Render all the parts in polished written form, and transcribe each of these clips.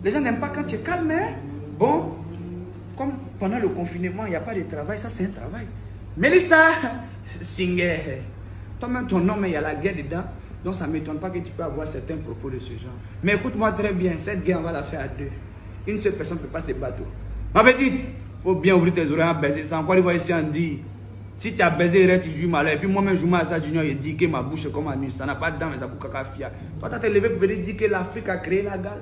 Les gens n'aiment pas quand tu es calme, hein? Bon, comme pendant le confinement, il n'y a pas de travail, ça c'est un travail. Mélissa, Singer, toi-même ton nom, il y a la guerre dedans. Donc ça ne m'étonne pas que tu peux avoir certains propos de ce genre. Mais écoute-moi très bien, cette guerre, on va la faire à deux. Une seule personne ne peut pas se battre. Ma petite, il faut bien ouvrir tes oreilles à baiser. C'est encore une fois ici, on dit. Si tu as baisé, tu joues mal. Et puis moi-même, je joue mal à ça, Junior, il dit que ma bouche est comme un nus. Ça n'a pas de dents, mais ça coûte caca fia. Toi, tu as te levé pour venir dire que l'Afrique a créé la gale.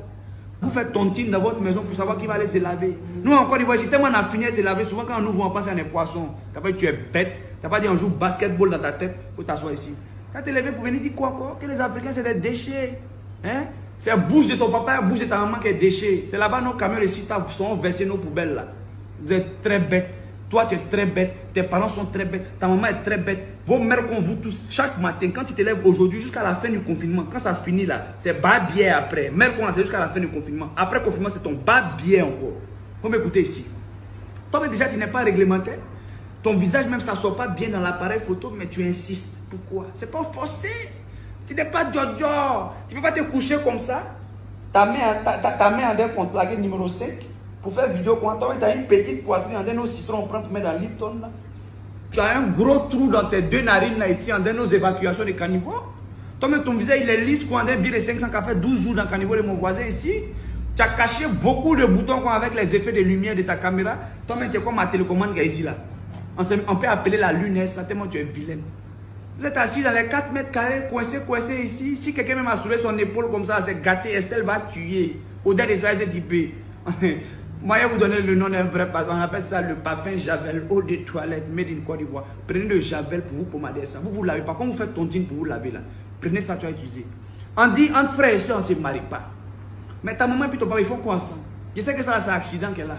Vous faites tontine dans votre maison pour savoir qui va aller se laver. Nous, encore une fois, si tellement on a fini de se laver, souvent quand on ouvre, on pense à des poissons. Tu n'as pas dit tu es bête. Tu n'as pas dit on joue basketball dans ta tête pour t'asseoir ici. Tu as te levé pour venir dire quoi encore? Que les Africains, c'est des déchets. Hein? C'est la bouche de ton papa et la bouche de ta maman qui est déchet. C'est là-bas nos camions, les sites sont versés nos poubelles là. Vous êtes très bêtes. Toi, tu es très bête. Tes parents sont très bêtes. Ta maman est très bête. Vos mères qu'on vous tous. Chaque matin, quand tu te lèves aujourd'hui jusqu'à la fin du confinement, quand ça finit là, c'est bas-biais après. Mère qu'on a, c'est jusqu'à la fin du confinement. Après le confinement, c'est ton bas-biais encore. Faut m'écouter ici. Toi, mais déjà, tu n'es pas réglementaire. Ton visage, même, ça ne sort pas bien dans l'appareil photo, mais tu insistes. Pourquoi? C'est pas forcé. Tu n'es pas Jojo. Tu ne peux pas te coucher comme ça. Ta main en d'un compte plaqué numéro 5. Pour faire vidéo, quand tu as une petite poitrine, en nos citrons, on prend pour mettre dans Lipton. Là. Tu as un gros trou dans tes deux narines là, ici, en nos évacuations de caniveau. Toi-même, ton visage, il est lisse, quand on a bien les 500 qui a fait 12 jours dans le caniveau de mon voisin ici. Tu as caché beaucoup de boutons avec les effets de lumière de ta caméra. Toi-même, tu es comme ma télécommande qui est ici là. On peut appeler la lunette, ça tellement tu es vilaine. Vous êtes assis dans les 4 mètres carrés, coincé ici. Si quelqu'un même a soulevé son épaule comme ça, c'est gâté, Estelle va tuer. Au-delà de ça, c'est typé. Moi, je vais vous donner le nom d'un vrai parfum. On appelle ça le parfum Javel, eau de toilette, made in Côte d'Ivoire. Prenez le Javel pour vous pommader ça. Vous vous lavez pas. Quand vous faites ton jean pour vous laver là, prenez ça, tu vas utiliser. On dit entre frères et soeurs, on ne se marie pas. Mais ta maman et ton papa, ils font quoi ensemble? Je sais que ça, c'est un accident qu'elle a.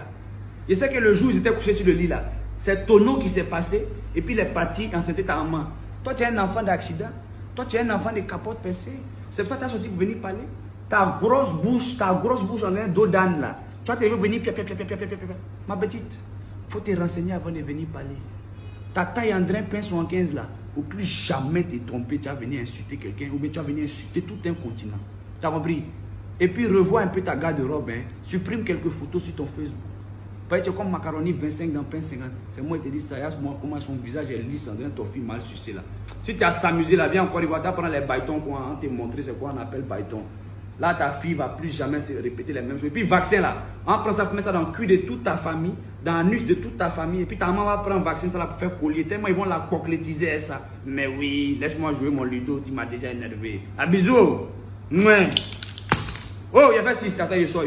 Je sais que le jour où ils étaient couchés sur le lit là, c'est tonneau qui s'est passé et puis il est parti enceinter ta maman. Toi, tu es un enfant d'accident. Toi, tu es un enfant de capote percée. C'est pour ça que tu as sorti pour venir parler. Ta grosse bouche en un dos d'âne là. Toi, tu veux venir, ma petite, il faut te renseigner avant de venir parler. Ta taille en drain pinceau en 15 là, ou plus jamais te tromper, tu vas venir insulter quelqu'un, ou bien tu vas venir insulter tout un continent. Tu as compris? Et puis revois un peu ta garde-robe, hein. Supprime quelques photos sur ton Facebook. Parce que tu es comme Macaroni 25 dans Pince 50. C'est moi qui te dis ça, moi comment son visage est lisse, en train de ton film mal sucé là. Si tu as s'amusé là, viens encore, il va prendre les baïtons pour te montrer c'est quoi on appelle baïton. Là, ta fille ne va plus jamais se répéter les mêmes choses. Et puis, vaccin là, on prend ça pour mettre ça dans le cul de toute ta famille, dans l'anus de toute ta famille. Et puis, ta maman va prendre un vaccin ça là, pour faire collier. Tellement ils vont la coquelettiser ça. Mais oui, laisse-moi jouer mon ludo, tu m'as déjà énervé. À bisous. Mouais. Oh, il y avait 6. Attends, il sort.